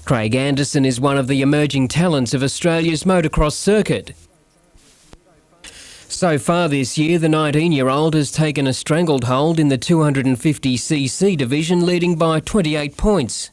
Craig Anderson is one of the emerging talents of Australia's motocross circuit. So far this year, the 19-year-old has taken a strangled hold in the 250cc division, leading by 28 points.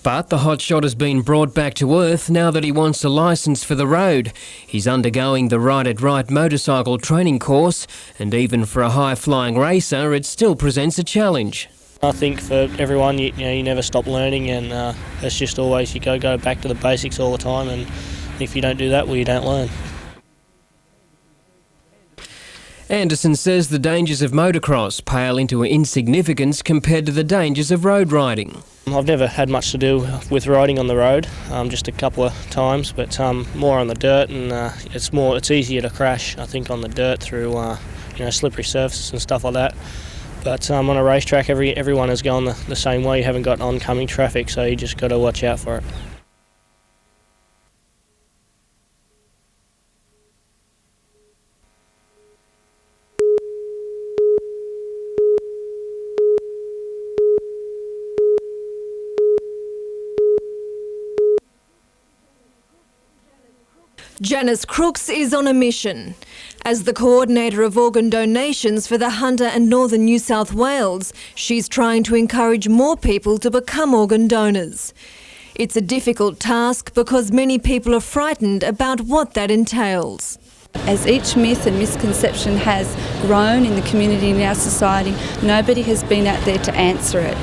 But the hotshot has been brought back to earth now that he wants a licence for the road. He's undergoing the Right at Right motorcycle training course, and even for a high-flying racer, it still presents a challenge. I think for everyone, you never stop learning, and it's just always you go back to the basics all the time, and if you don't do that, well, you don't learn. Anderson says the dangers of motocross pale into insignificance compared to the dangers of road riding. I've never had much to do with riding on the road, just a couple of times, but more on the dirt, and it's easier to crash, I think, on the dirt through slippery surfaces and stuff like that. But on a racetrack, everyone is going the same way. You haven't got oncoming traffic, so you just got to watch out for it. Janice Crooks is on a mission. As the coordinator of organ donations for the Hunter and Northern New South Wales, she's trying to encourage more people to become organ donors. It's a difficult task because many people are frightened about what that entails. As each myth and misconception has grown in the community and in our society, nobody has been out there to answer it.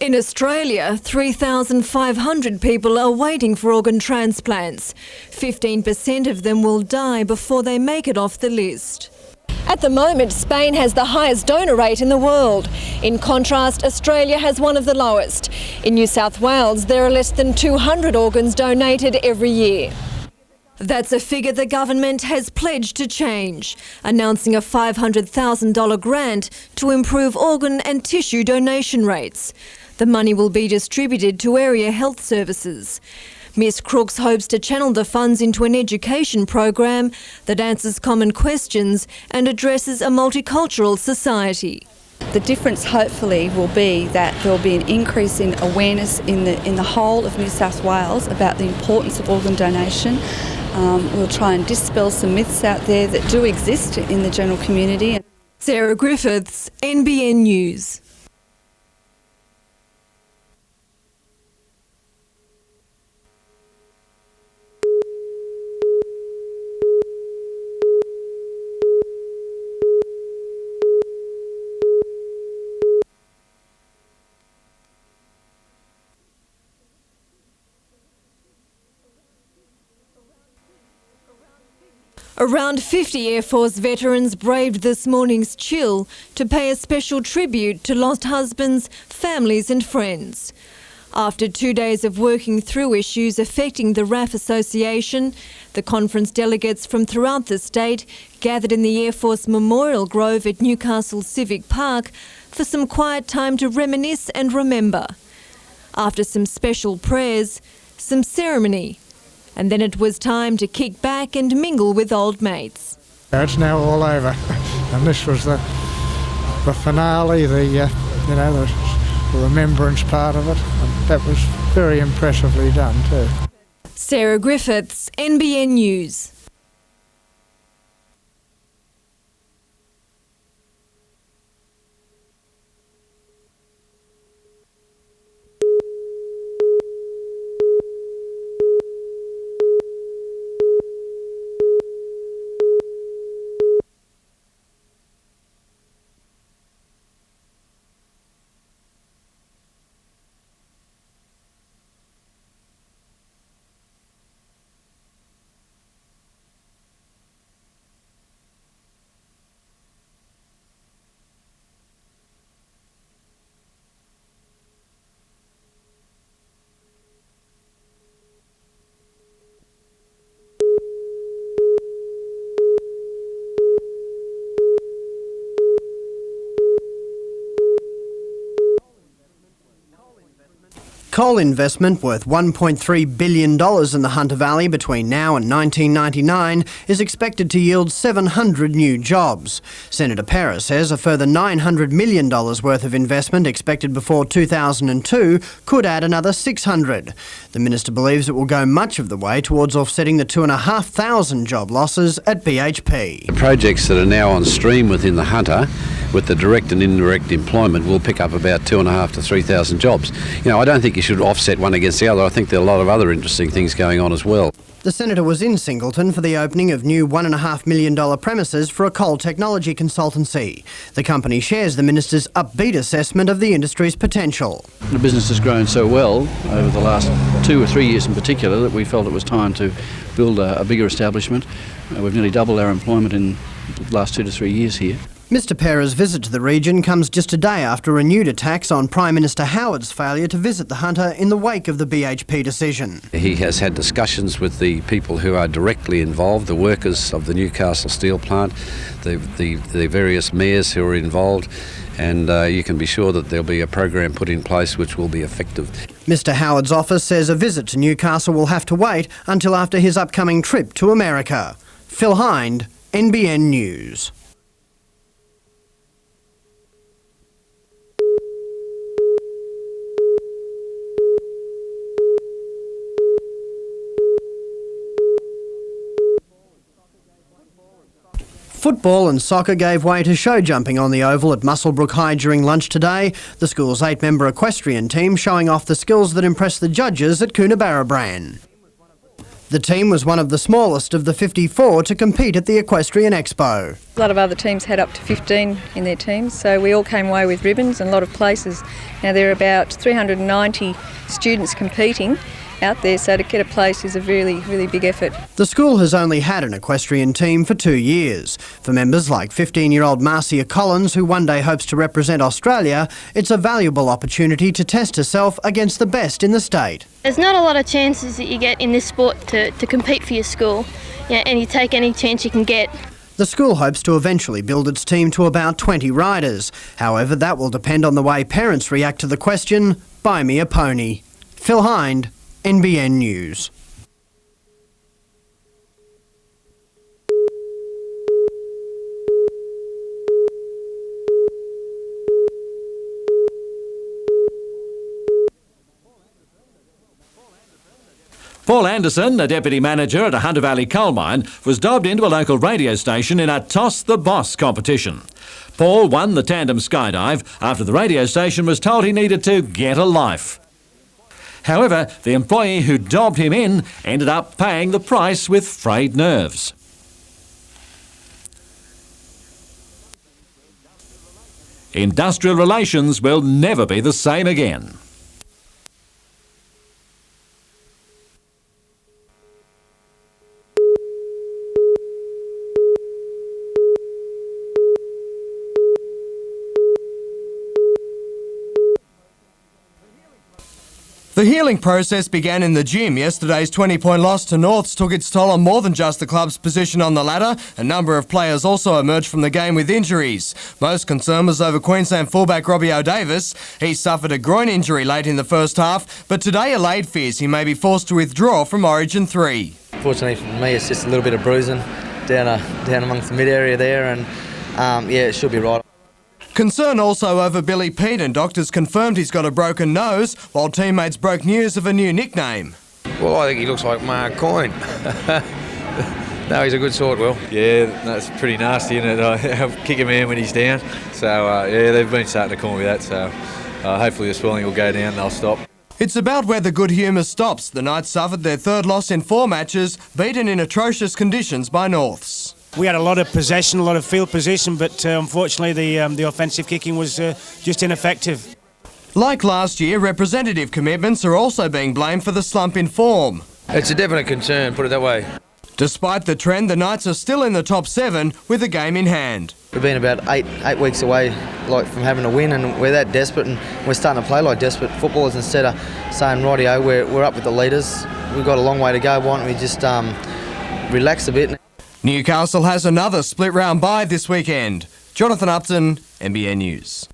In Australia, 3,500 people are waiting for organ transplants. 15% of them will die before they make it off the list. At the moment, Spain has the highest donor rate in the world. In contrast, Australia has one of the lowest. In New South Wales, there are less than 200 organs donated every year. That's a figure the government has pledged to change, announcing a $500,000 grant to improve organ and tissue donation rates. The money will be distributed to area health services. Ms Crooks hopes to channel the funds into an education program that answers common questions and addresses a multicultural society. The difference hopefully will be that there will be an increase in awareness in the whole of New South Wales about the importance of organ donation. We'll try and dispel some myths out there that do exist in the general community. Sarah Griffiths, NBN News. Around 50 Air Force veterans braved this morning's chill to pay a special tribute to lost husbands, families and friends. After 2 days of working through issues affecting the RAF Association, the conference delegates from throughout the state gathered in the Air Force Memorial Grove at Newcastle Civic Park for some quiet time to reminisce and remember. After some special prayers, some ceremony, and then it was time to kick back and mingle with old mates. It's now all over, and this was the finale, the remembrance part of it, and that was very impressively done too. Sarah Griffiths, NBN News. Coal investment worth $1.3 billion in the Hunter Valley between now and 1999 is expected to yield 700 new jobs. Senator Torres says a further $900 million worth of investment expected before 2002 could add another 600. The minister believes it will go much of the way towards offsetting the 2,500 job losses at BHP. The projects that are now on stream within the Hunter, with the direct and indirect employment, will pick up about 2,500 to 3,000 jobs. I don't think you should offset one against the other. I think there are a lot of other interesting things going on as well. The senator was in Singleton for the opening of new $1.5 million premises for a coal technology consultancy. The company shares the minister's upbeat assessment of the industry's potential. The business has grown so well over the last 2 or 3 years in particular that we felt it was time to build a bigger establishment. We've nearly doubled our employment in the last 2 to 3 years here. Mr Perez's visit to the region comes just a day after renewed attacks on Prime Minister Howard's failure to visit the Hunter in the wake of the BHP decision. He has had discussions with the people who are directly involved, the workers of the Newcastle steel plant, the various mayors who are involved, and you can be sure that there'll be a program put in place which will be effective. Mr Howard's office says a visit to Newcastle will have to wait until after his upcoming trip to America. Phil Hind, NBN News. Football and soccer gave way to show jumping on the oval at Muswellbrook High during lunch today. The school's 8-member equestrian team showing off the skills that impressed the judges at Coonabarabran. The team was one of the smallest of the 54 to compete at the Equestrian Expo. A lot of other teams had up to 15 in their teams, so we all came away with ribbons in a lot of places. Now there are about 390 students competing out there, so to get a place is a really, really big effort. The school has only had an equestrian team for 2 years. For members like 15-year-old Marcia Collins, who one day hopes to represent Australia, it's a valuable opportunity to test herself against the best in the state. There's not a lot of chances that you get in this sport to compete for your school, and you take any chance you can get. The school hopes to eventually build its team to about 20 riders. However, that will depend on the way parents react to the question, buy me a pony. Phil Hind, NBN News. Paul Anderson, a deputy manager at a Hunter Valley coal mine, was dobbed into a local radio station in a Toss the Boss competition. Paul won the tandem skydive after the radio station was told he needed to get a life. However, the employee who dobbed him in ended up paying the price with frayed nerves. Industrial relations will never be the same again. The healing process began in the gym. Yesterday's 20-point loss to Norths took its toll on more than just the club's position on the ladder. A number of players also emerged from the game with injuries. Most concern was over Queensland fullback Robbie O'Davis. He suffered a groin injury late in the first half, but today allayed fears he may be forced to withdraw from Origin 3. Fortunately for me, it's just a little bit of bruising down amongst the mid area there, and yeah, it should be right. Concern also over Billy Pete, and doctors confirmed he's got a broken nose, while teammates broke news of a new nickname. Well, I think he looks like Mark Coyne. No, he's a good sort, Will. Yeah, that's pretty nasty, isn't it? I'll kick a man when he's down. So, yeah, they've been starting to call me that, so hopefully the swelling will go down and they'll stop. It's about where the good humour stops. The Knights suffered their third loss in 4 matches, beaten in atrocious conditions by Norths. We had a lot of possession, a lot of field position, but unfortunately the offensive kicking was just ineffective. Like last year, representative commitments are also being blamed for the slump in form. It's a definite concern, put it that way. Despite the trend, the Knights are still in the top 7 with a game in hand. We've been about eight weeks away from having a win, and we're that desperate, and we're starting to play like desperate footballers instead of saying, rightio, we're up with the leaders. We've got a long way to go, why don't we just relax a bit. Newcastle has another split round bye this weekend. Jonathan Upton, NBN News.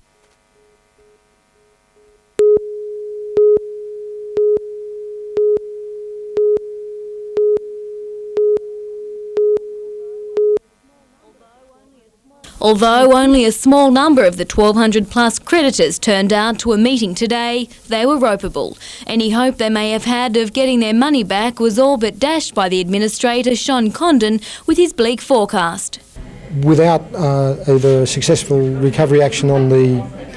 Although only a small number of the 1,200 plus creditors turned out to a meeting today, they were ropeable. Any hope they may have had of getting their money back was all but dashed by the Administrator Sean Condon with his bleak forecast. Without either successful recovery action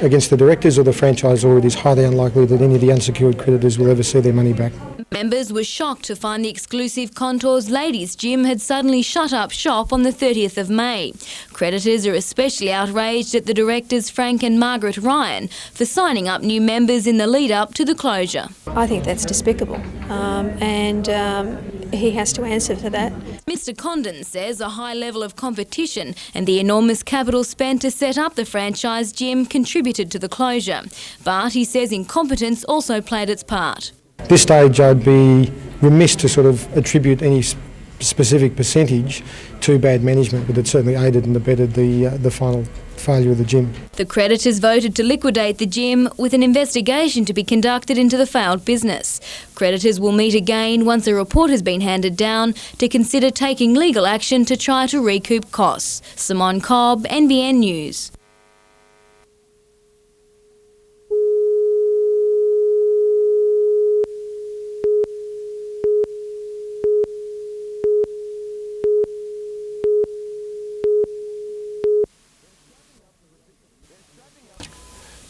against the directors or the franchisor, it is highly unlikely that any of the unsecured creditors will ever see their money back. Members were shocked to find the exclusive Contours Ladies Gym had suddenly shut up shop on the 30th of May. Creditors are especially outraged at the directors Frank and Margaret Ryan for signing up new members in the lead-up to the closure. I think that's despicable, and he has to answer for that. Mr Condon says a high level of competition and the enormous capital spent to set up the franchise gym contributed to the closure. But he says incompetence also played its part. At this stage, I'd be remiss to sort of attribute any specific percentage to bad management, but it certainly aided and abetted the final failure of the gym. The creditors voted to liquidate the gym with an investigation to be conducted into the failed business. Creditors will meet again once a report has been handed down to consider taking legal action to try to recoup costs. Simone Cobb, NBN News.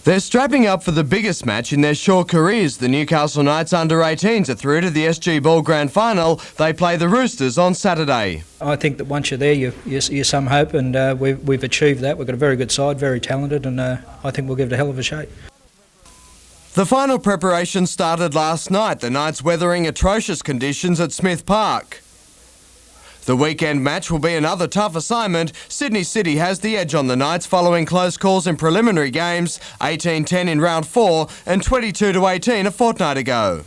They're strapping up for the biggest match in their short careers. The Newcastle Knights under-18s are through to the SG Ball Grand Final. They play the Roosters on Saturday. I think that once you're there, you're some hope, and we've achieved that. We've got a very good side, very talented, and I think we'll give it a hell of a shake. The final preparation started last night, the Knights weathering atrocious conditions at Smith Park. The weekend match will be another tough assignment. Sydney City has the edge on the Knights following close calls in preliminary games, 18-10 in round 4 and 22-18 a fortnight ago.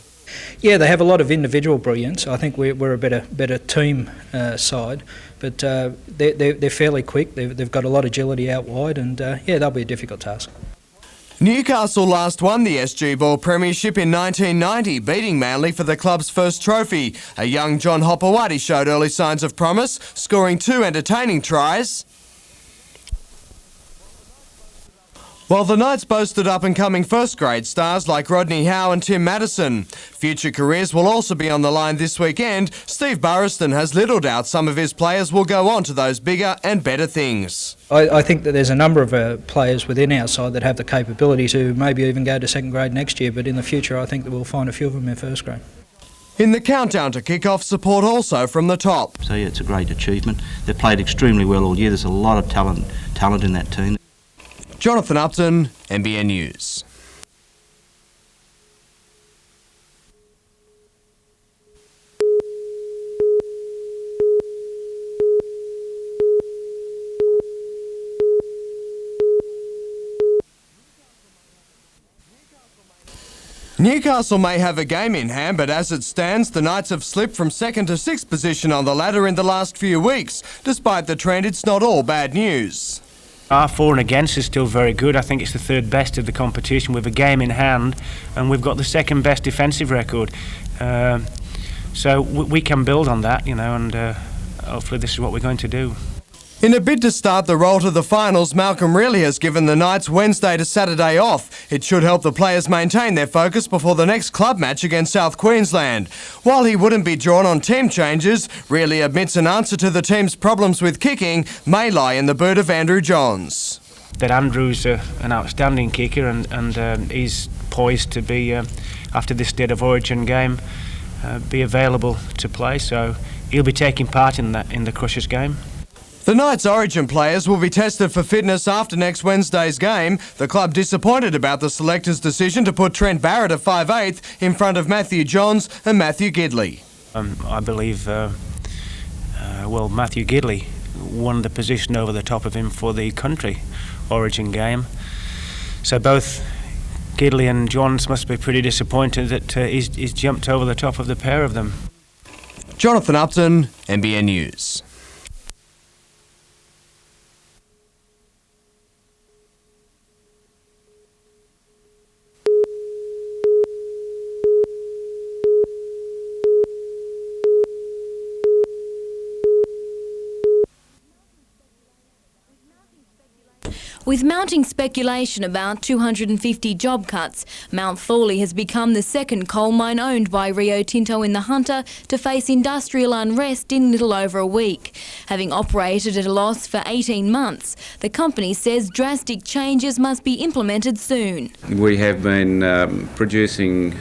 Yeah, they have a lot of individual brilliance. I think we're a better team side, but they're fairly quick. They've got a lot of agility out wide, and yeah, they'll be a difficult task. Newcastle last won the SG Ball Premiership in 1990, beating Manly for the club's first trophy. A young John Hopewadi showed early signs of promise, scoring 2 entertaining tries. While the Knights boasted up-and-coming first-grade stars like Rodney Howe and Tim Maddison. Future careers will also be on the line this weekend. Steve Burriston has little doubt some of his players will go on to those bigger and better things. I think that there's a number of players within our side that have the capability to maybe even go to second grade next year, but in the future I think that we'll find a few of them in first grade. In the countdown to kick-off, support also from the top. So yeah, it's a great achievement. They've played extremely well all year. There's a lot of talent in that team. Jonathan Upton, NBN News. Newcastle may have a game in hand, but as it stands, the Knights have slipped from 2nd to 6th position on the ladder in the last few weeks. Despite the trend, it's not all bad news. Our for and against is still very good. I think it's the third best of the competition with a game in hand, and we've got the second best defensive record. So we can build on that, you know, and hopefully this is what we're going to do. In a bid to start the roll to the finals, Malcolm Reilly has given the Knights Wednesday to Saturday off. It should help the players maintain their focus before the next club match against South Queensland. While he wouldn't be drawn on team changes, Reilly admits an answer to the team's problems with kicking may lie in the boot of Andrew Johns. That Andrew's an outstanding kicker, and he's poised to be, after this State of Origin game, be available to play. So he'll be taking part in the Crushers game. The Knights Origin players will be tested for fitness after next Wednesday's game. The club disappointed about the selectors' decision to put Trent Barrett at 5/8 in front of Matthew Johns and Matthew Gidley. I believe, Matthew Gidley won the position over the top of him for the country Origin game. So both Gidley and Johns must be pretty disappointed that he's jumped over the top of the pair of them. Jonathan Upton, NBN News. With mounting speculation about 250 job cuts, Mount Thorley has become the second coal mine owned by Rio Tinto in the Hunter to face industrial unrest in little over a week. Having operated at a loss for 18 months, the company says drastic changes must be implemented soon. We have been producing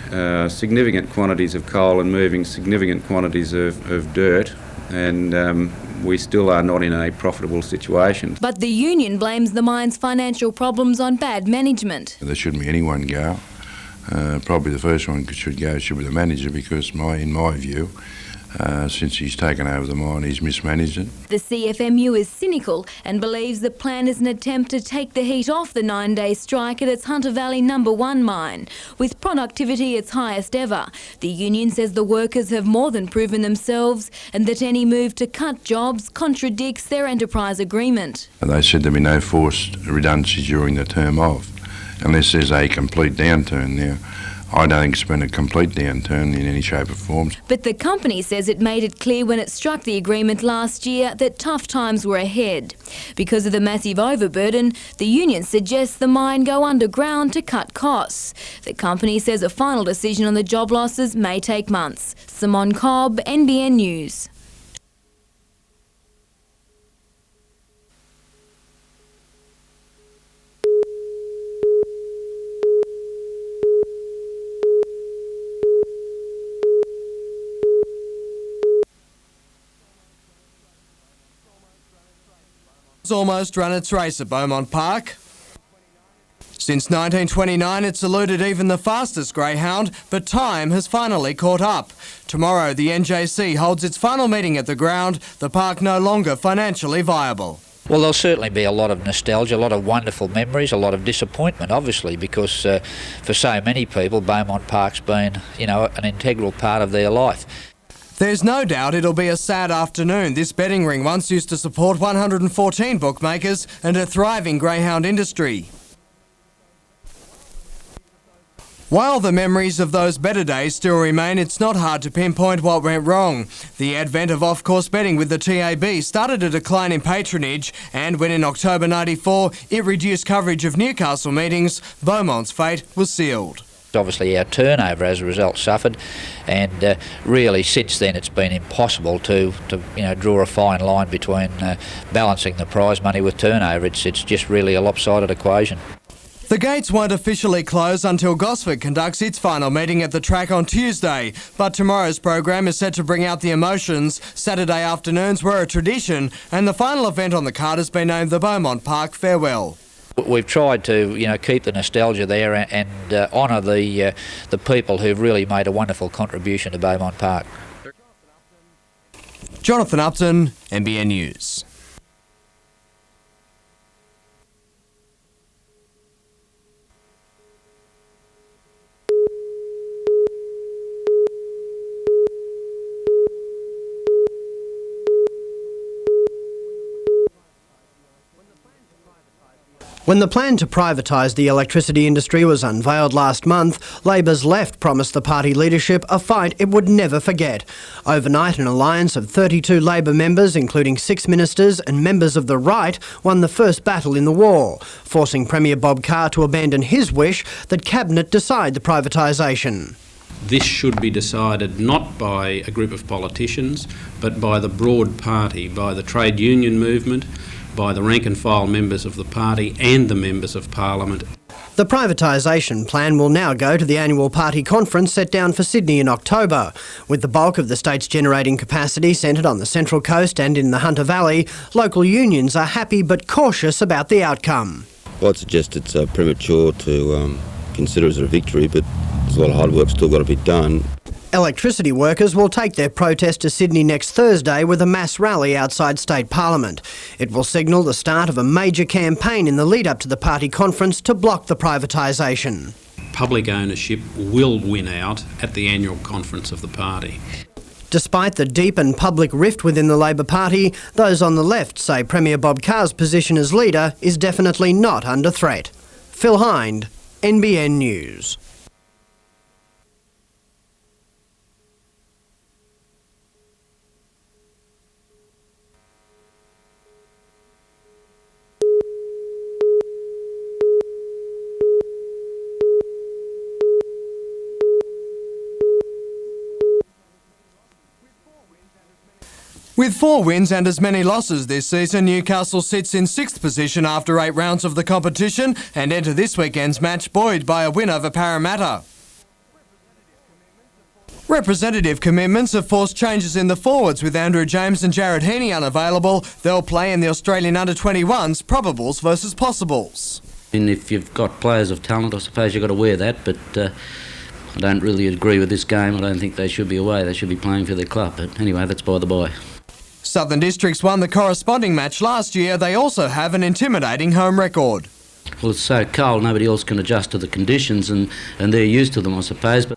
significant quantities of coal and moving significant quantities of dirt, and we still are not in a profitable situation. But the union blames the mine's financial problems on bad management. There shouldn't be anyone go. Probably the first one should go should be the manager, because in my view, since he's taken over the mine, he's mismanaged it. The CFMU is cynical and believes the plan is an attempt to take the heat off the 9-day strike at its Hunter Valley No. 1 mine. With productivity its highest ever, the union says the workers have more than proven themselves and that any move to cut jobs contradicts their enterprise agreement. They said there'd be no forced redundancies during the term of, unless there's a complete downturn. Now, I don't think it's been a complete downturn in any shape or form. But the company says it made it clear when it struck the agreement last year that tough times were ahead. Because of the massive overburden, the union suggests the mine go underground to cut costs. The company says a final decision on the job losses may take months. Simone Cobb, NBN News. It's almost run its race at Beaumont Park. Since 1929, it's eluded even the fastest greyhound, but time has finally caught up. Tomorrow, the NJC holds its final meeting at the ground, the park no longer financially viable. Well, there'll certainly be a lot of nostalgia, a lot of wonderful memories, a lot of disappointment, obviously, because for so many people, Beaumont Park's been, an integral part of their life. There's no doubt it'll be a sad afternoon. This betting ring once used to support 114 bookmakers and a thriving greyhound industry. While the memories of those better days still remain, it's not hard to pinpoint what went wrong. The advent of off-course betting with the TAB started a decline in patronage, and when in October '94 it reduced coverage of Newcastle meetings, Beaumont's fate was sealed. Obviously our turnover as a result suffered, and really since then it's been impossible to draw a fine line between balancing the prize money with turnover. It's just really a lopsided equation. The gates won't officially close until Gosford conducts its final meeting at the track on Tuesday, but tomorrow's program is set to bring out the emotions. Saturday afternoons were a tradition, and the final event on the card has been named the Beaumont Park Farewell. We've tried to, keep the nostalgia there and honour the people who've really made a wonderful contribution to Beaumont Park. Jonathan Upton, NBN News. When the plan to privatise the electricity industry was unveiled last month, Labor's left promised the party leadership a fight it would never forget. Overnight, an alliance of 32 Labor members, including 6 ministers and members of the right, won the first battle in the war, forcing Premier Bob Carr to abandon his wish that Cabinet decide the privatisation. This should be decided not by a group of politicians, but by the broad party, by the trade union movement, by the rank and file members of the party and the members of Parliament. The privatisation plan will now go to the annual party conference set down for Sydney in October. With the bulk of the state's generating capacity centred on the Central Coast and in the Hunter Valley, local unions are happy but cautious about the outcome. Well, I'd suggest it's premature to consider it as a victory, but there's a lot of hard work still got to be done. Electricity workers will take their protest to Sydney next Thursday with a mass rally outside State Parliament. It will signal the start of a major campaign in the lead-up to the party conference to block the privatisation. Public ownership will win out at the annual conference of the party. Despite the deep and public rift within the Labor Party, those on the left say Premier Bob Carr's position as leader is definitely not under threat. Phil Hind, NBN News. With 4 wins and as many losses this season, Newcastle sits in 6th position after 8 rounds of the competition and enter this weekend's match buoyed by a win over Parramatta. Representative commitments have forced changes in the forwards. With Andrew James and Jared Heaney unavailable, they'll play in the Australian under-21s probables versus possibles. And if you've got players of talent, I suppose you've got to wear that, but I don't really agree with this game. I don't think they should be away. They should be playing for their club. But anyway, that's by the by. Southern Districts won the corresponding match last year. They also have an intimidating home record. Well, it's so cold, nobody else can adjust to the conditions, and they're used to them, I suppose. But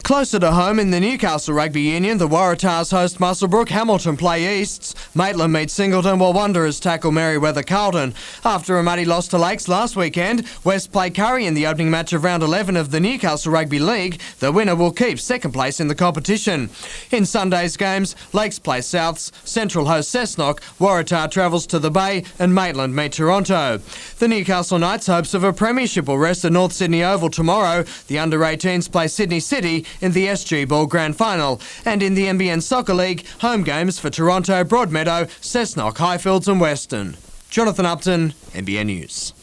closer to home in the Newcastle Rugby Union, the Waratahs host Muswellbrook, Hamilton play Easts, Maitland meet Singleton, while Wanderers tackle Merewether Carlton. After a muddy loss to Lakes last weekend, West play Curry in the opening match of round 11 of the Newcastle Rugby League. The winner will keep second place in the competition. In Sunday's games, Lakes play Souths, Central hosts Cessnock, Waratah travels to the Bay and Maitland meet Toronto. The Newcastle Knights' hopes of a premiership will rest at North Sydney Oval tomorrow. The under-18s play Sydney City in the SG Ball Grand Final. And in the NBN Soccer League, home games for Toronto, Broadmeadow, Cessnock, Highfields and Western. Jonathan Upton, NBN News.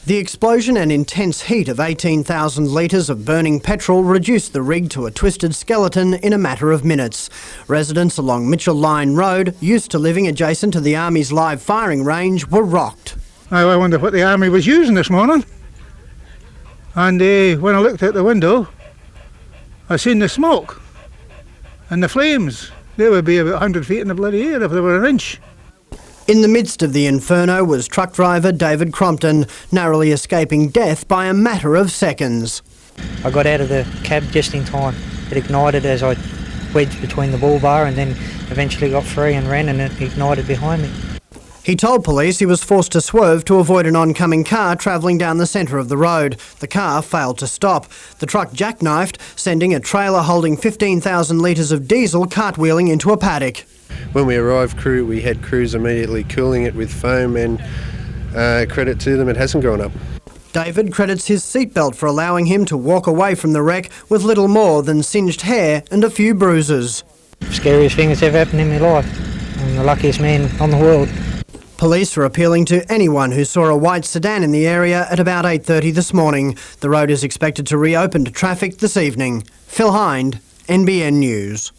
The explosion and intense heat of 18,000 litres of burning petrol reduced the rig to a twisted skeleton in a matter of minutes. Residents along Mitchell Line Road, used to living adjacent to the Army's live firing range, were rocked. I wonder what the Army was using this morning. And when I looked out the window, I seen the smoke and the flames. They would be about 100 feet in the bloody air if they were an inch. In the midst of the inferno was truck driver David Crompton, narrowly escaping death by a matter of seconds. I got out of the cab just in time. It ignited as I wedged between the bull bar and then eventually got free and ran, and it ignited behind me. He told police he was forced to swerve to avoid an oncoming car travelling down the centre of the road. The car failed to stop. The truck jackknifed, sending a trailer holding 15,000 litres of diesel cartwheeling into a paddock. When we arrived, we had crews immediately cooling it with foam, and credit to them, it hasn't gone up. David credits his seatbelt for allowing him to walk away from the wreck with little more than singed hair and a few bruises. Scariest thing that's ever happened in my life. I'm the luckiest man on the world. Police are appealing to anyone who saw a white sedan in the area at about 8:30 this morning. The road is expected to reopen to traffic this evening. Phil Hind, NBN News.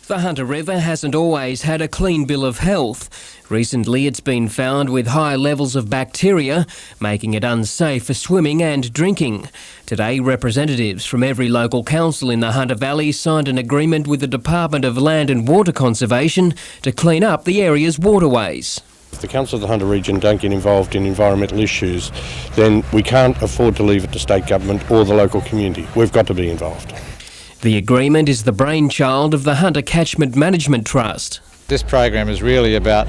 The Hunter River hasn't always had a clean bill of health. Recently it's been found with high levels of bacteria, making it unsafe for swimming and drinking. Today, representatives from every local council in the Hunter Valley signed an agreement with the Department of Land and Water Conservation to clean up the area's waterways. If the Council of the Hunter region don't get involved in environmental issues, then we can't afford to leave it to state government or the local community. We've got to be involved. The agreement is the brainchild of the Hunter Catchment Management Trust. This program is really about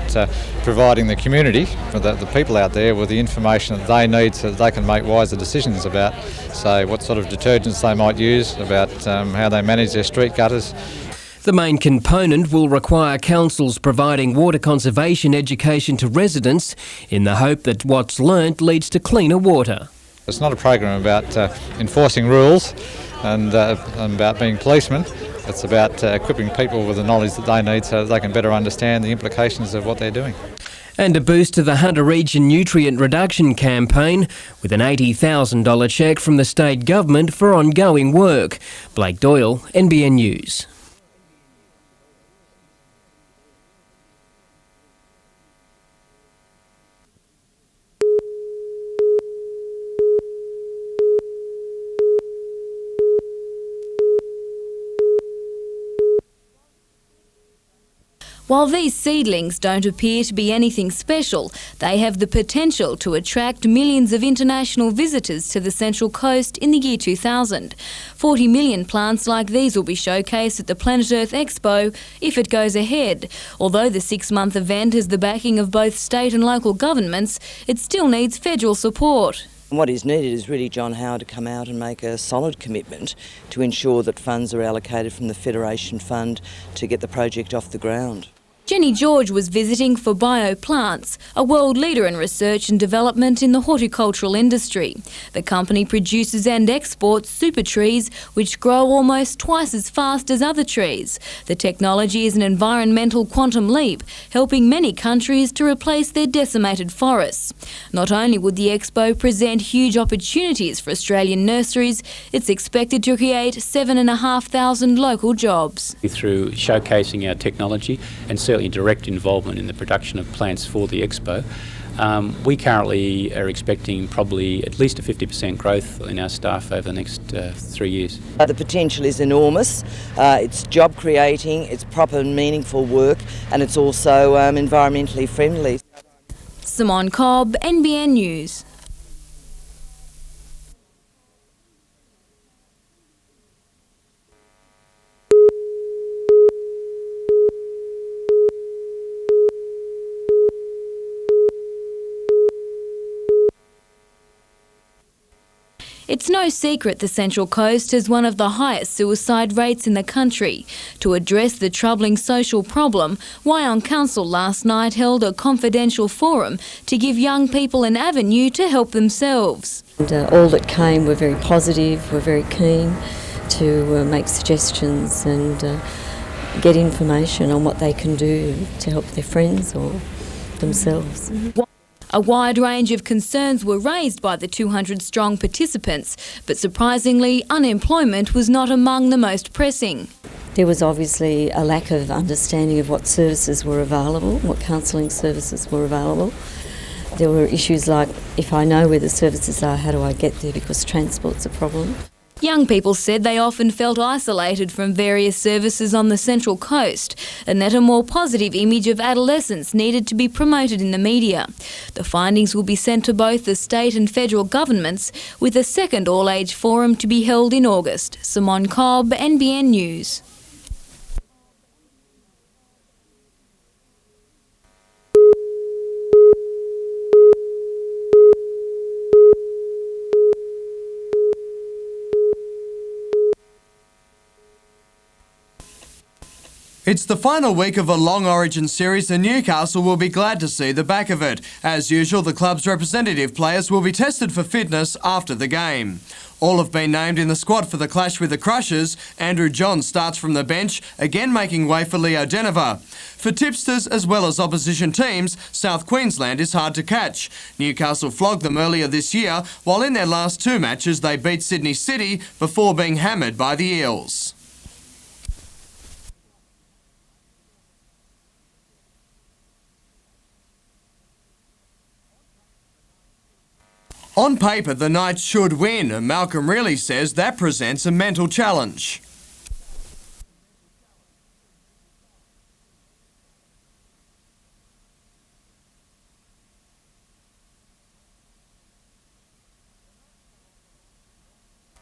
providing the community, the people out there, with the information that they need so that they can make wiser decisions about, say, what sort of detergents they might use, about how they manage their street gutters. The main component will require councils providing water conservation education to residents in the hope that what's learnt leads to cleaner water. It's not a program about enforcing rules and about being policemen. It's about equipping people with the knowledge that they need so that they can better understand the implications of what they're doing. And a boost to the Hunter Region Nutrient Reduction Campaign with an $80,000 cheque from the state government for ongoing work. Blake Doyle, NBN News. While these seedlings don't appear to be anything special, they have the potential to attract millions of international visitors to the Central Coast in the year 2000. 40 million plants like these will be showcased at the Planet Earth Expo if it goes ahead. Although the 6-month event has the backing of both state and local governments, it still needs federal support. What is needed is really John Howard to come out and make a solid commitment to ensure that funds are allocated from the Federation Fund to get the project off the ground. Jenny George was visiting for BioPlants, a world leader in research and development in the horticultural industry. The company produces and exports super trees which grow almost twice as fast as other trees. The technology is an environmental quantum leap, helping many countries to replace their decimated forests. Not only would the expo present huge opportunities for Australian nurseries, it's expected to create 7,500 local jobs. Through showcasing our technology and certainly direct involvement in the production of plants for the expo, we currently are expecting probably at least a 50% growth in our staff over the next 3 years. The potential is enormous. It's job creating, it's proper and meaningful work, and it's also environmentally friendly. Simone Cobb, NBN News. It's no secret the Central Coast has one of the highest suicide rates in the country. To address the troubling social problem, Wyong Council last night held a confidential forum to give young people an avenue to help themselves. And, all that came were very positive, were very keen to make suggestions and get information on what they can do to help their friends or themselves. A wide range of concerns were raised by the 200-strong participants, but surprisingly, unemployment was not among the most pressing. There was obviously a lack of understanding of what services were available, what counselling services were available. There were issues like, if I know where the services are, how do I get there, because transport's a problem. Young people said they often felt isolated from various services on the Central Coast and that a more positive image of adolescence needed to be promoted in the media. The findings will be sent to both the state and federal governments, with a second all-age forum to be held in August. Simone Cobb, NBN News. It's the final week of a long Origin series and Newcastle will be glad to see the back of it. As usual, the club's representative players will be tested for fitness after the game. All have been named in the squad for the clash with the Crushers. Andrew John starts from the bench, again making way for Leo Denver. For tipsters as well as opposition teams, South Queensland is hard to catch. Newcastle flogged them earlier this year, while in their last 2 matches they beat Sydney City before being hammered by the Eels. On paper, the Knights should win, and Malcolm really says that presents a mental challenge.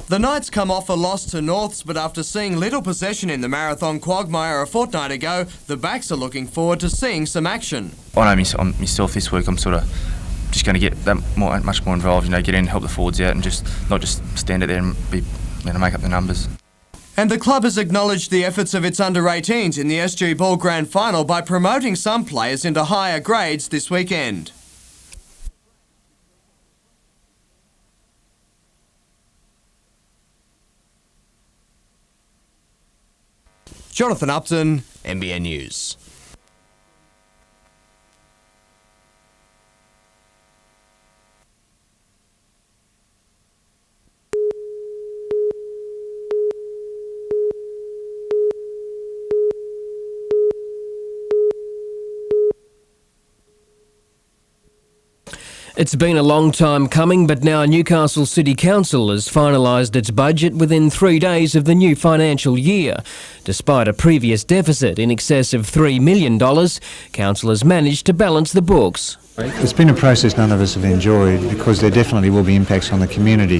The Knights come off a loss to Norths, but after seeing little possession in the marathon quagmire a fortnight ago, the backs are looking forward to seeing some action. I know myself this week, I'm sort of just going to get much more involved, get in, help the forwards out, and not just stand out there and make up the numbers. And the club has acknowledged the efforts of its under-18s in the SG Ball Grand Final by promoting some players into higher grades this weekend. Jonathan Upton, NBN News. It's been a long time coming, but now Newcastle City Council has finalised its budget within 3 days of the new financial year. Despite a previous deficit in excess of $3 million, Council has managed to balance the books. It's been a process none of us have enjoyed because there definitely will be impacts on the community.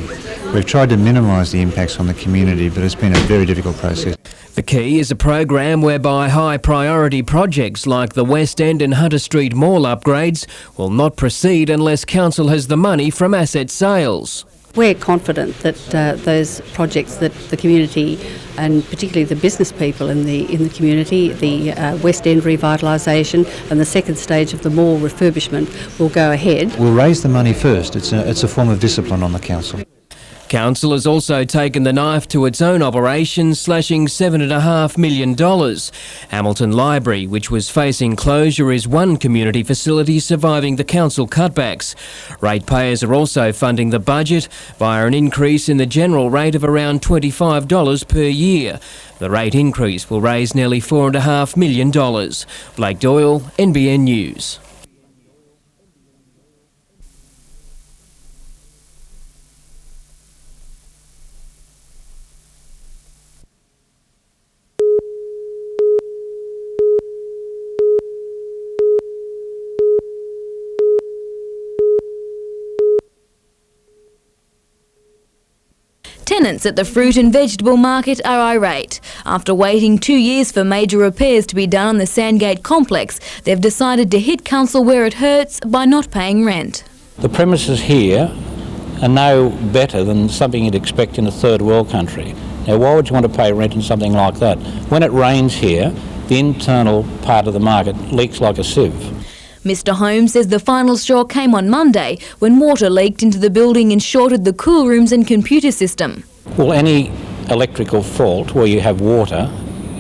We've tried to minimise the impacts on the community, but it's been a very difficult process. The key is a program whereby high priority projects like the West End and Hunter Street Mall upgrades will not proceed unless Council has the money from asset sales. We're confident that those projects that the community, and particularly the business people in the community, the West End revitalisation and the second stage of the mall refurbishment will go ahead. We'll raise the money first. It's a form of discipline on the council. Council has also taken the knife to its own operations, slashing $7.5 million. Hamilton Library, which was facing closure, is one community facility surviving the council cutbacks. Ratepayers are also funding the budget via an increase in the general rate of around $25 per year. The rate increase will raise nearly $4.5 million. Blake Doyle, NBN News. Tenants at the fruit and vegetable market are irate. After waiting 2 years for major repairs to be done on the Sandgate complex, they've decided to hit council where it hurts by not paying rent. The premises here are no better than something you'd expect in a third world country. Now, why would you want to pay rent on something like that? When it rains here, the internal part of the market leaks like a sieve. Mr Holmes says the final straw came on Monday when water leaked into the building and shorted the cool rooms and computer system. Well, any electrical fault where you have water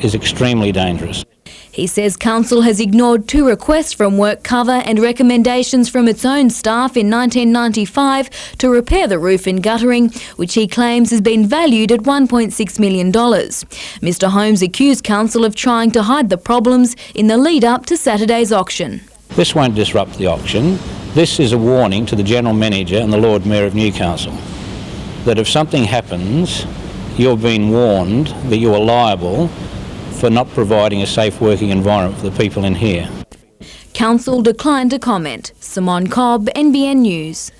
is extremely dangerous. He says council has ignored 2 requests from Work Cover and recommendations from its own staff in 1995 to repair the roof and guttering, which he claims has been valued at $1.6 million. Mr Holmes accused council of trying to hide the problems in the lead up to Saturday's auction. This won't disrupt the auction. This is a warning to the General Manager and the Lord Mayor of Newcastle that if something happens, you're being warned that you are liable for not providing a safe working environment for the people in here. Council declined to comment. Simone Cobb, NBN News.